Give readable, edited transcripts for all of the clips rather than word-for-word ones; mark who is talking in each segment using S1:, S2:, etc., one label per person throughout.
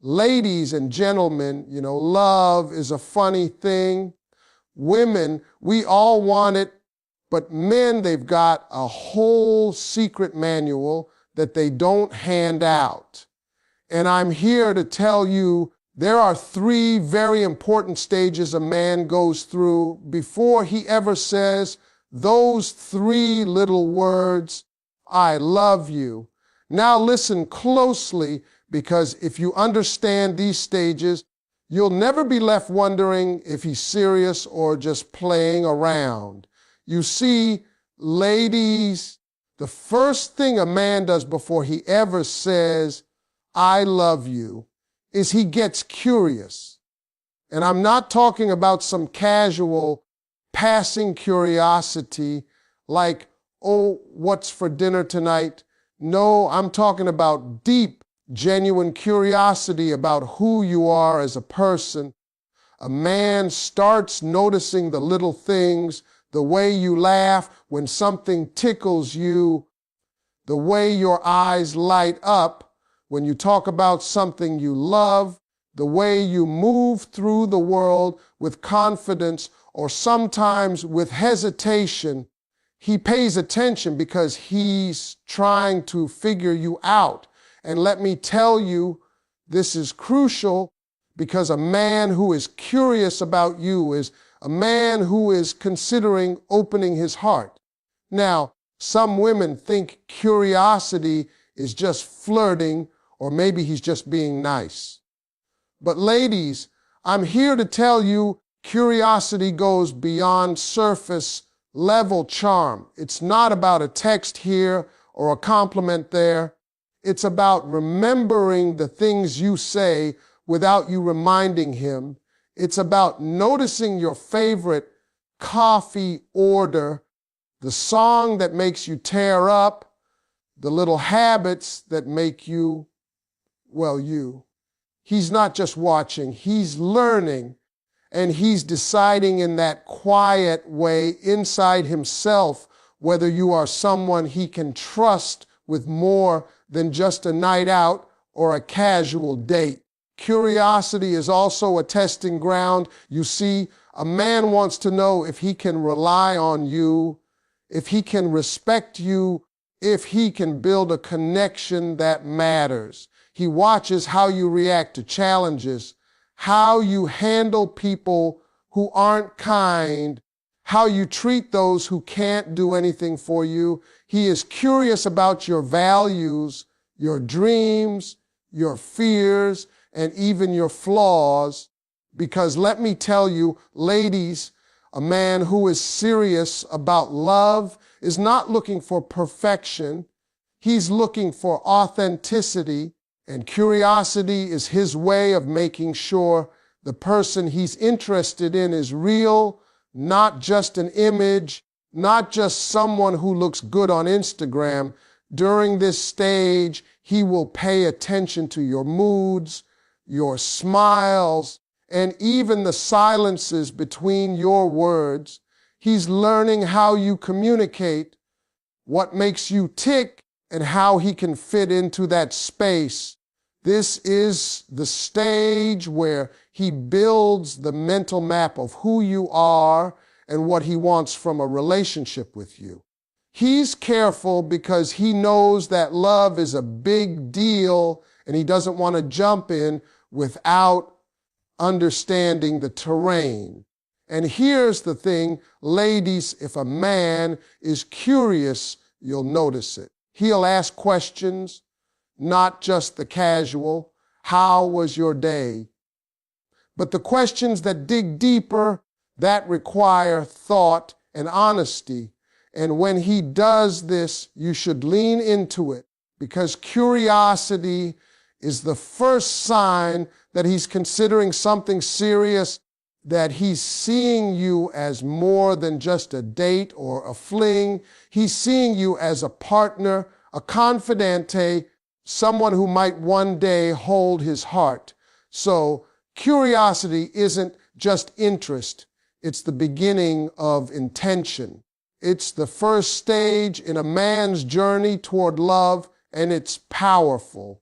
S1: Ladies and gentlemen, love is a funny thing. Women, we all want it, but men, they've got a whole secret manual that they don't hand out. And I'm here to tell you there are 3 very important stages a man goes through before he ever says those 3 little words, I love you. Now listen closely, because if you understand these stages, you'll never be left wondering if he's serious or just playing around. You see, ladies, the first thing a man does before he ever says, I love you, is he gets curious. And I'm not talking about some casual, passing curiosity like, oh, what's for dinner tonight? No, I'm talking about deep, genuine curiosity about who you are as a person. A man starts noticing the little things, the way you laugh when something tickles you, the way your eyes light up when you talk about something you love, the way you move through the world with confidence or sometimes with hesitation. He pays attention because he's trying to figure you out. And let me tell you, this is crucial, because a man who is curious about you is a man who is considering opening his heart. Now, some women think curiosity is just flirting, or maybe he's just being nice. But ladies, I'm here to tell you curiosity goes beyond surface level charm. It's not about a text here or a compliment there. It's about remembering the things you say without you reminding him. It's about noticing your favorite coffee order, the song that makes you tear up, the little habits that make you, you. He's not just watching, he's learning, and he's deciding in that quiet way inside himself whether you are someone he can trust with more than just a night out or a casual date. Curiosity is also a testing ground. You see, a man wants to know if he can rely on you, if he can respect you, if he can build a connection that matters. He watches how you react to challenges, how you handle people who aren't kind, how you treat those who can't do anything for you. He is curious about your values, your dreams, your fears, and even your flaws. Because let me tell you, ladies, a man who is serious about love is not looking for perfection. He's looking for authenticity, and curiosity is his way of making sure the person he's interested in is real, not just an image, not just someone who looks good on Instagram. During this stage, he will pay attention to your moods, your smiles, and even the silences between your words. He's learning how you communicate, what makes you tick, and how he can fit into that space. This is the stage where he builds the mental map of who you are and what he wants from a relationship with you. He's careful because he knows that love is a big deal and he doesn't want to jump in without understanding the terrain. And here's the thing, ladies, if a man is curious, you'll notice it. He'll ask questions, not just the casual, how was your day? But the questions that dig deeper, that require thought and honesty. And when he does this, you should lean into it, because curiosity is the first sign that he's considering something serious, that he's seeing you as more than just a date or a fling. He's seeing you as a partner, a confidante, someone who might one day hold his heart. So curiosity isn't just interest. It's the beginning of intention. It's the first stage in a man's journey toward love, and it's powerful.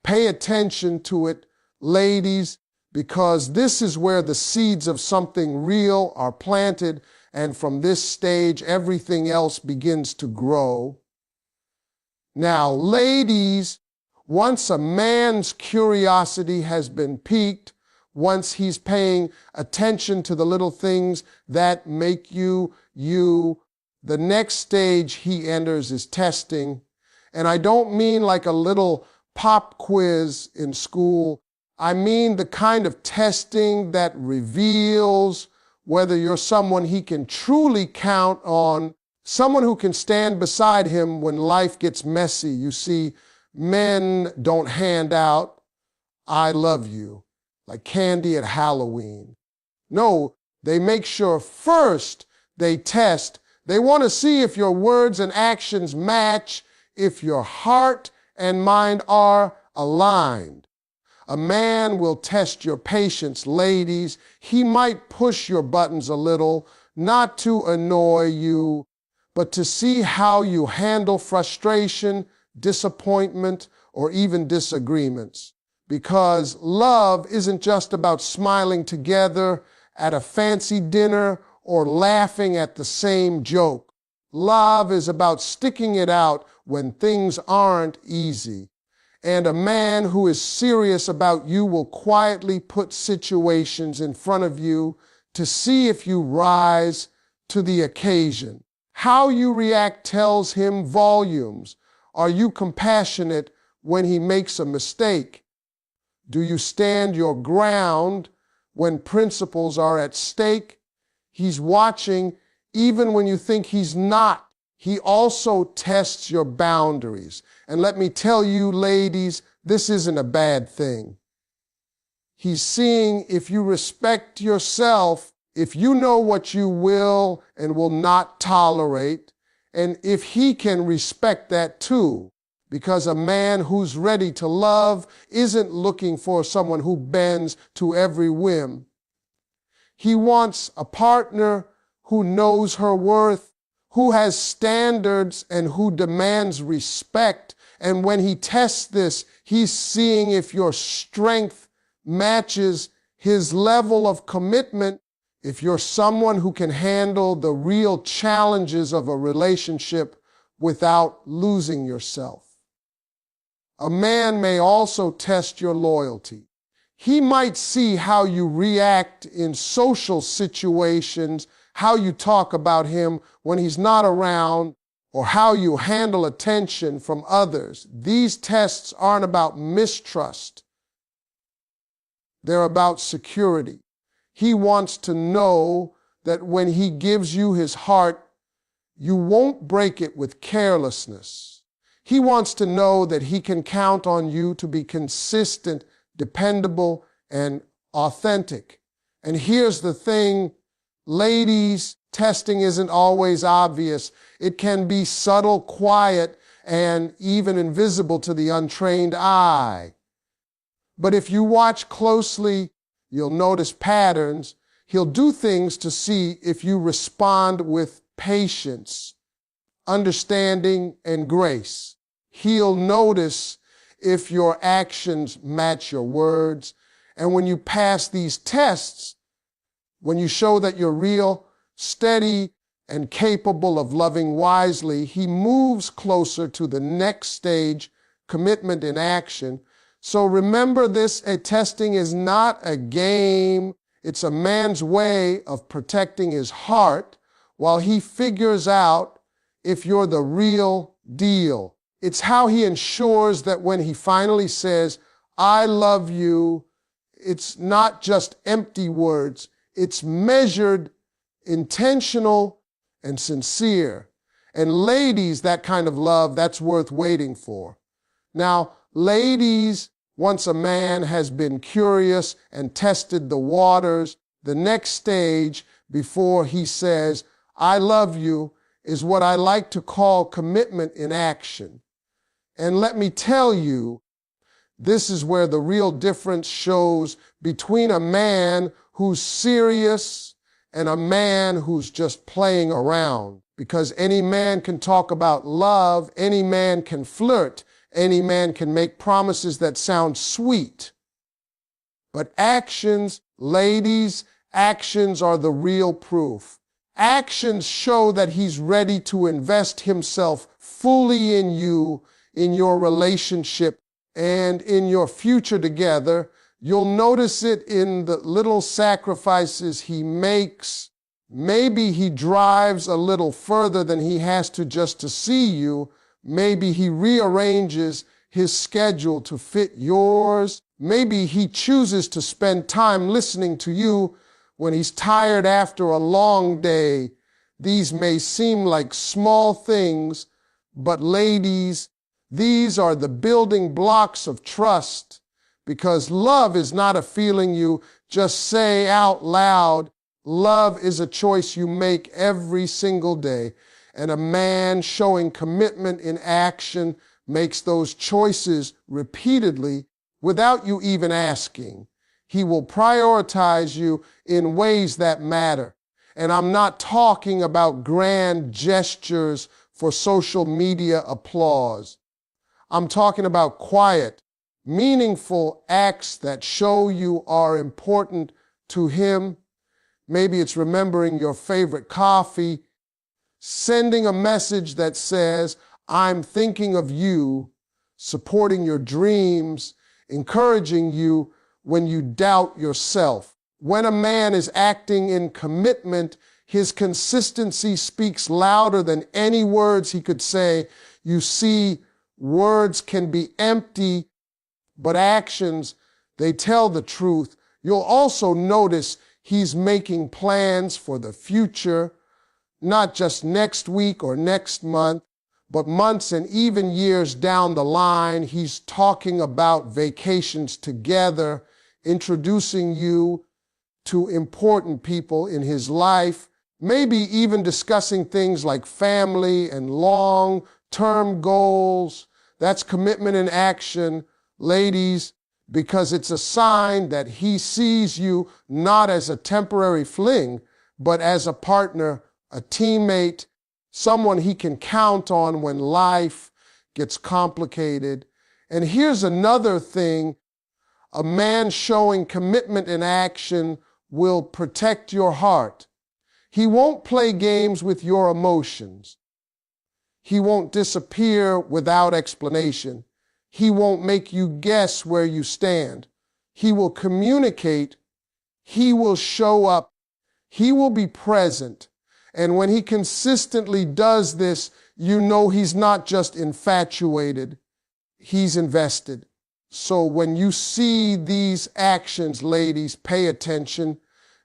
S1: Pay attention to it ladies, because this is where the seeds of something real are planted, and from this stage, everything else begins to grow. Now, ladies, once a man's curiosity has been piqued, once he's paying attention to the little things that make you, the next stage he enters is testing. And I don't mean like a little pop quiz in school. I mean the kind of testing that reveals whether you're someone he can truly count on, someone who can stand beside him when life gets messy. You see, men don't hand out, "I love you," like candy at Halloween. No, they make sure first they test. They want to see if your words and actions match, if your heart and mind are aligned. A man will test your patience, ladies. He might push your buttons a little, not to annoy you, but to see how you handle frustration, disappointment, or even disagreements. Because love isn't just about smiling together at a fancy dinner or laughing at the same joke. Love is about sticking it out when things aren't easy. And a man who is serious about you will quietly put situations in front of you to see if you rise to the occasion. How you react tells him volumes. Are you compassionate when he makes a mistake? Do you stand your ground when principles are at stake? He's watching even when you think he's not. He also tests your boundaries. And let me tell you, ladies, this isn't a bad thing. He's seeing if you respect yourself, if you know what you will and will not tolerate, and if he can respect that too. Because a man who's ready to love isn't looking for someone who bends to every whim. He wants a partner who knows her worth, who has standards, and who demands respect. And when he tests this, he's seeing if your strength matches his level of commitment, if you're someone who can handle the real challenges of a relationship without losing yourself. A man may also test your loyalty. He might see how you react in social situations, how you talk about him when he's not around, or how you handle attention from others. These tests aren't about mistrust. They're about security. He wants to know that when he gives you his heart, you won't break it with carelessness. He wants to know that he can count on you to be consistent, dependable, and authentic. And here's the thing, ladies, testing isn't always obvious. It can be subtle, quiet, and even invisible to the untrained eye. But if you watch closely, you'll notice patterns. He'll do things to see if you respond with patience, understanding, and grace. He'll notice if your actions match your words. And when you pass these tests, when you show that you're real, steady, and capable of loving wisely, he moves closer to the next stage, commitment in action. So remember this, testing is not a game. It's a man's way of protecting his heart while he figures out if you're the real deal. It's how he ensures that when he finally says, "I love you," it's not just empty words. It's measured, intentional, and sincere. And ladies, that kind of love, that's worth waiting for. Now, ladies, once a man has been curious and tested the waters, the next stage before he says, "I love you," is what I like to call commitment in action. And let me tell you, this is where the real difference shows between a man who's serious and a man who's just playing around. Because any man can talk about love, any man can flirt, any man can make promises that sound sweet. But actions, ladies, actions are the real proof. Actions show that he's ready to invest himself fully in you, in your relationship, and in your future together. You'll notice it in the little sacrifices he makes. Maybe he drives a little further than he has to just to see you. Maybe he rearranges his schedule to fit yours. Maybe he chooses to spend time listening to you when he's tired after a long day. These may seem like small things, but ladies, these are the building blocks of trust, because love is not a feeling you just say out loud. Love is a choice you make every single day. And a man showing commitment in action makes those choices repeatedly without you even asking. He will prioritize you in ways that matter. And I'm not talking about grand gestures for social media applause. I'm talking about quiet, meaningful acts that show you are important to him. Maybe it's remembering your favorite coffee, sending a message that says, "I'm thinking of you," supporting your dreams, encouraging you when you doubt yourself. When a man is acting in commitment, his consistency speaks louder than any words he could say. You see, words can be empty, but actions, they tell the truth. You'll also notice he's making plans for the future, not just next week or next month, but months and even years down the line. He's talking about vacations together, introducing you to important people in his life, maybe even discussing things like family and long-term goals. That's commitment in action, ladies, because it's a sign that he sees you not as a temporary fling, but as a partner, a teammate, someone he can count on when life gets complicated. And here's another thing: a man showing commitment in action will protect your heart. He won't play games with your emotions. He won't disappear without explanation. He won't make you guess where you stand. He will communicate. He will show up. He will be present. And when he consistently does this, you know he's not just infatuated, he's invested. So when you see these actions, ladies, pay attention.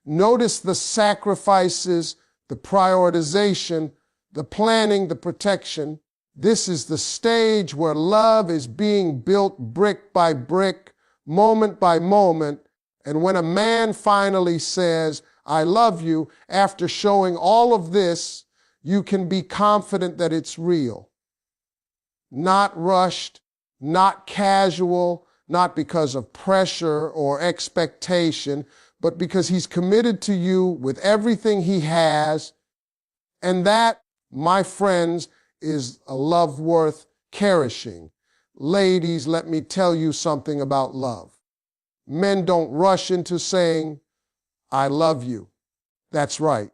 S1: Notice the sacrifices, the prioritization, the planning, the protection. This is the stage where love is being built brick by brick, moment by moment. And when a man finally says, "I love you," after showing all of this, you can be confident that it's real. Not rushed, not casual, not because of pressure or expectation, but because he's committed to you with everything he has. And that, my friends, is a love worth cherishing. Ladies, let me tell you something about love. Men don't rush into saying, "I love you." That's right.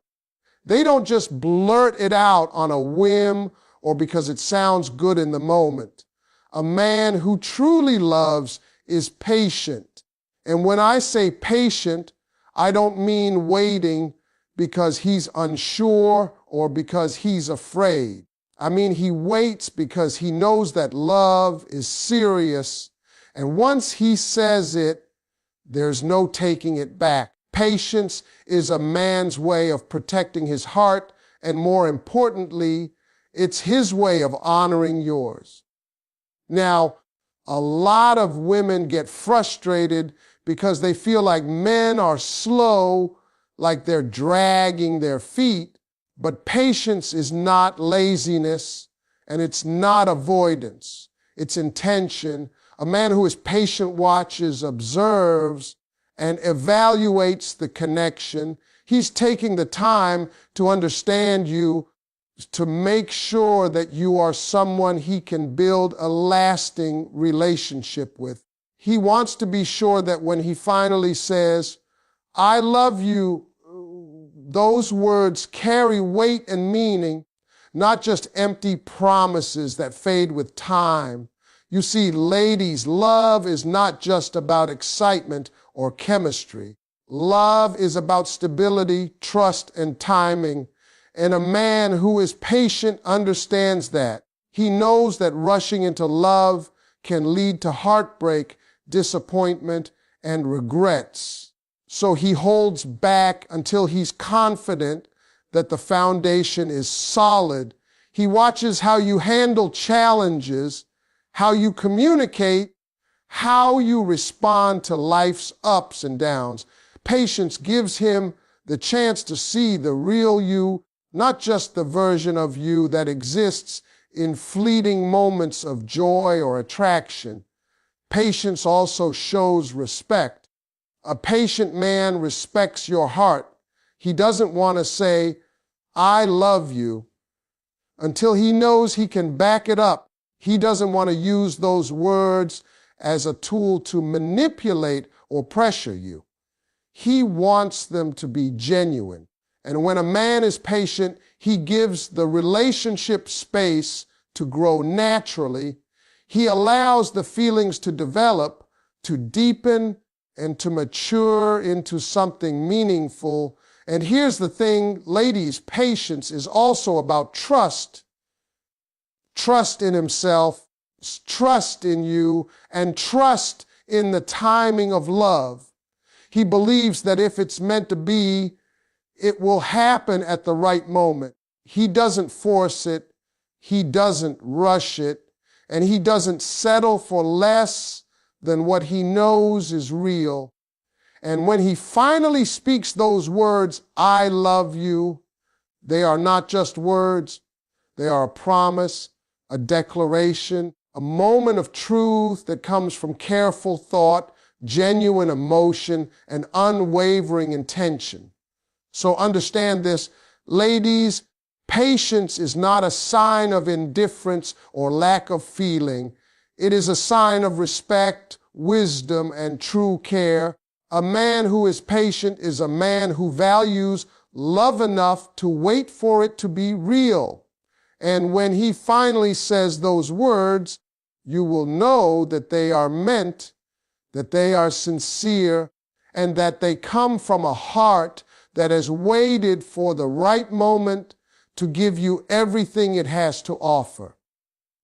S1: They don't just blurt it out on a whim or because it sounds good in the moment. A man who truly loves is patient. And when I say patient, I don't mean waiting because he's unsure or because he's afraid. I mean, he waits because he knows that love is serious. And once he says it, there's no taking it back. Patience is a man's way of protecting his heart, and more importantly, it's his way of honoring yours. Now, a lot of women get frustrated because they feel like men are slow, like they're dragging their feet. But patience is not laziness, and it's not avoidance. It's intention. A man who is patient watches, observes, and evaluates the connection. He's taking the time to understand you, to make sure that you are someone he can build a lasting relationship with. He wants to be sure that when he finally says, I love you, those words carry weight and meaning, not just empty promises that fade with time. You see, ladies, love is not just about excitement or chemistry. Love is about stability, trust, and timing. And a man who is patient understands that. He knows that rushing into love can lead to heartbreak, disappointment, and regrets. So he holds back until he's confident that the foundation is solid. He watches how you handle challenges, how you communicate, how you respond to life's ups and downs. Patience gives him the chance to see the real you, not just the version of you that exists in fleeting moments of joy or attraction. Patience also shows respect. A patient man respects your heart. He doesn't want to say, I love you, until he knows he can back it up. He doesn't want to use those words as a tool to manipulate or pressure you. He wants them to be genuine. And when a man is patient, he gives the relationship space to grow naturally. He allows the feelings to develop, to deepen, and to mature into something meaningful. And here's the thing, ladies, patience is also about trust. Trust in himself, trust in you, and trust in the timing of love. He believes that if it's meant to be, it will happen at the right moment. He doesn't force it. He doesn't rush it. And he doesn't settle for less than what he knows is real. And when he finally speaks those words, I love you, they are not just words. They are a promise, a declaration, a moment of truth that comes from careful thought, genuine emotion, and unwavering intention. So understand this, ladies, patience is not a sign of indifference or lack of feeling. It is a sign of respect, wisdom, and true care. A man who is patient is a man who values love enough to wait for it to be real. And when he finally says those words, you will know that they are meant, that they are sincere, and that they come from a heart that has waited for the right moment to give you everything it has to offer.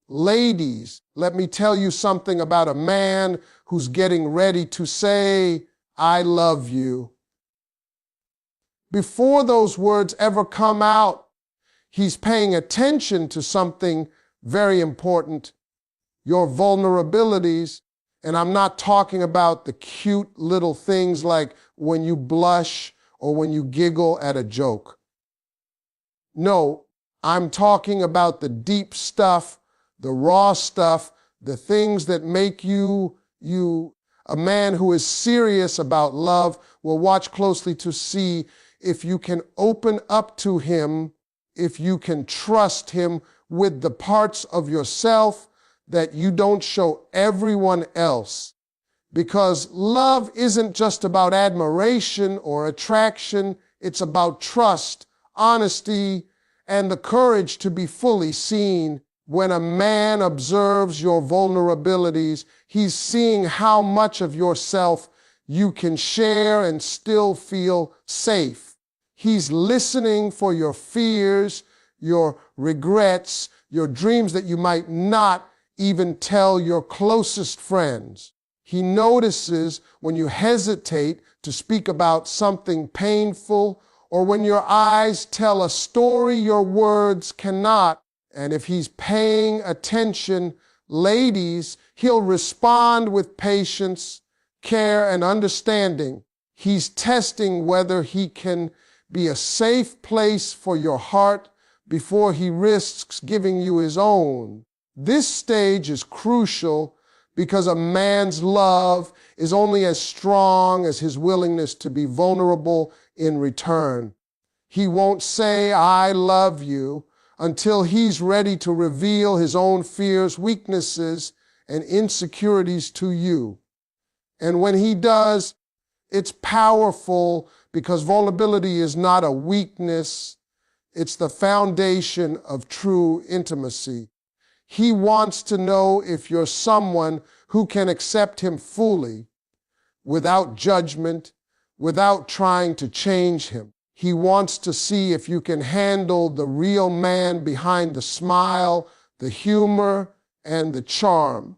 S1: Ladies, let me tell you something about a man who's getting ready to say, I love you. Before those words ever come out, he's paying attention to something very important, your vulnerabilities. And I'm not talking about the cute little things like when you blush or when you giggle at a joke. No, I'm talking about the deep stuff, the raw stuff, the things that make you. A man who is serious about love will watch closely to see if you can open up to him, if you can trust him with the parts of yourself that you don't show everyone else. Because love isn't just about admiration or attraction, it's about trust, honesty, and the courage to be fully seen. When a man observes your vulnerabilities, he's seeing how much of yourself you can share and still feel safe. He's listening for your fears, your regrets, your dreams that you might not even tell your closest friends. He notices when you hesitate to speak about something painful, or when your eyes tell a story your words cannot. And if he's paying attention, ladies, he'll respond with patience, care, and understanding. He's testing whether he can be a safe place for your heart before he risks giving you his own. This stage is crucial because a man's love is only as strong as his willingness to be vulnerable in return. He won't say, I love you, until he's ready to reveal his own fears, weaknesses, and insecurities to you. And when he does, it's powerful because vulnerability is not a weakness. It's the foundation of true intimacy. He wants to know if you're someone who can accept him fully without judgment, without trying to change him. He wants to see if you can handle the real man behind the smile, the humor, and the charm.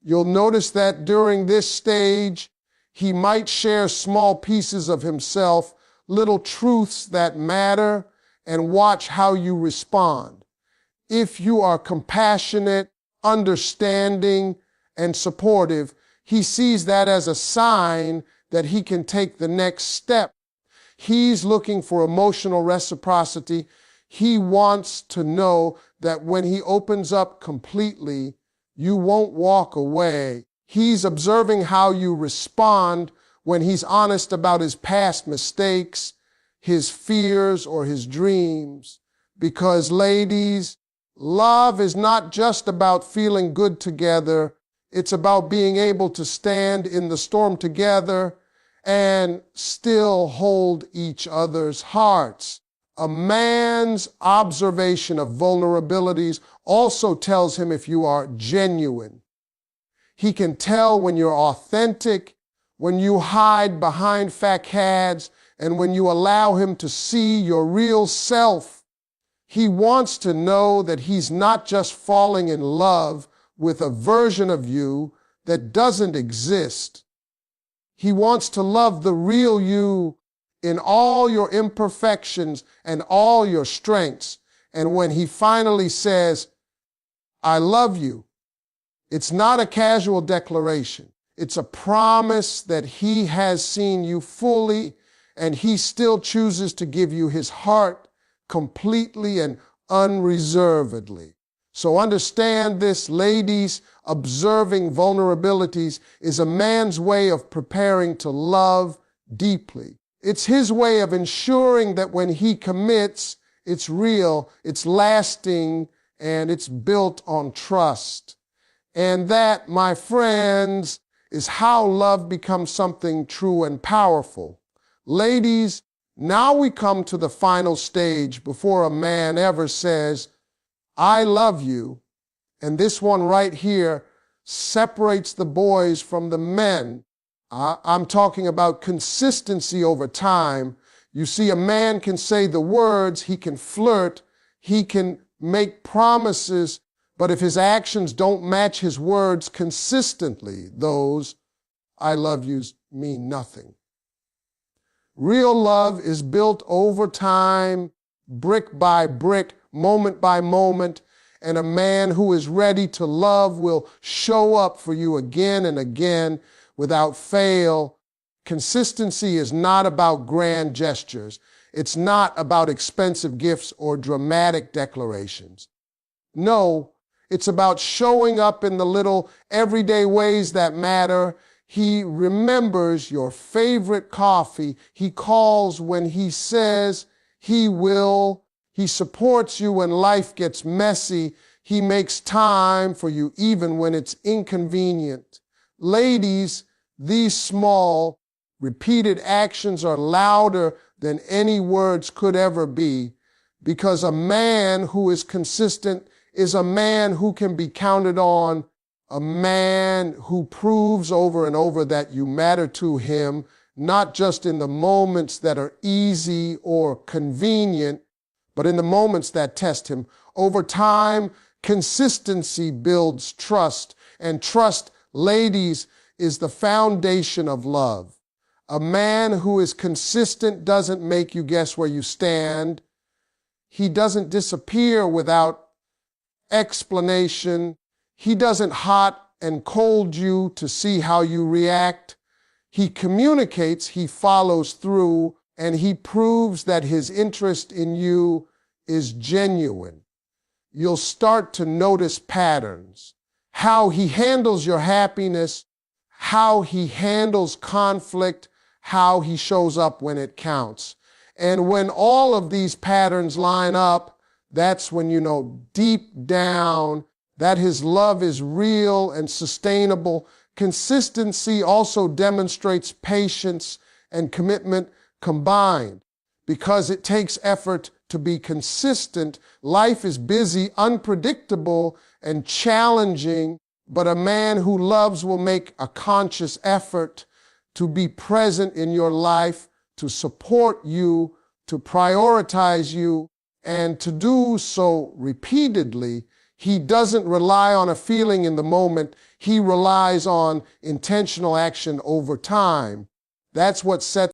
S1: You'll notice that during this stage, he might share small pieces of himself, little truths that matter, and watch how you respond. If you are compassionate, understanding, and supportive, he sees that as a sign that he can take the next step. He's looking for emotional reciprocity. He wants to know that when he opens up completely, you won't walk away. He's observing how you respond when he's honest about his past mistakes, his fears, or his dreams. Because, ladies, love is not just about feeling good together. It's about being able to stand in the storm together and still hold each other's hearts. A man's observation of vulnerabilities also tells him if you are genuine. He can tell when you're authentic, when you hide behind facades, and when you allow him to see your real self. He wants to know that he's not just falling in love with a version of you that doesn't exist. He wants to love the real you in all your imperfections and all your strengths. And when he finally says, I love you, it's not a casual declaration. It's a promise that he has seen you fully and he still chooses to give you his heart completely and unreservedly. So understand this, ladies, observing vulnerabilities is a man's way of preparing to love deeply. It's his way of ensuring that when he commits, it's real, it's lasting, and it's built on trust. And that, my friends, is how love becomes something true and powerful. Ladies, now we come to the final stage before a man ever says, I love you. And this one right here separates the boys from the men. I'm talking about consistency over time. You see, a man can say the words, he can flirt, he can make promises, but if his actions don't match his words consistently, those I love yous mean nothing. Real love is built over time, brick by brick, moment by moment, and a man who is ready to love will show up for you again and again without fail. Consistency is not about grand gestures. It's not about expensive gifts or dramatic declarations. No, it's about showing up in the little everyday ways that matter. He remembers your favorite coffee. He calls when he says he will. He supports you when life gets messy. He makes time for you even when it's inconvenient. Ladies, these small, repeated actions are louder than any words could ever be, because a man who is consistent is a man who can be counted on, a man who proves over and over that you matter to him, not just in the moments that are easy or convenient, but in the moments that test him. Over time, consistency builds trust, and trust, ladies, is the foundation of love. A man who is consistent doesn't make you guess where you stand. He doesn't disappear without explanation. He doesn't hot and cold you to see how you react. He communicates, he follows through, and he proves that his interest in you is genuine. You'll start to notice patterns, how he handles your happiness, how he handles conflict, how he shows up when it counts. And when all of these patterns line up, that's when you know deep down that his love is real and sustainable, Consistency also demonstrates patience and commitment combined. Because it takes effort to be consistent, life is busy, unpredictable, and challenging, but a man who loves will make a conscious effort to be present in your life, to support you, to prioritize you, and to do so repeatedly. He doesn't rely on a feeling in the moment. He relies on intentional action over time. That's what sets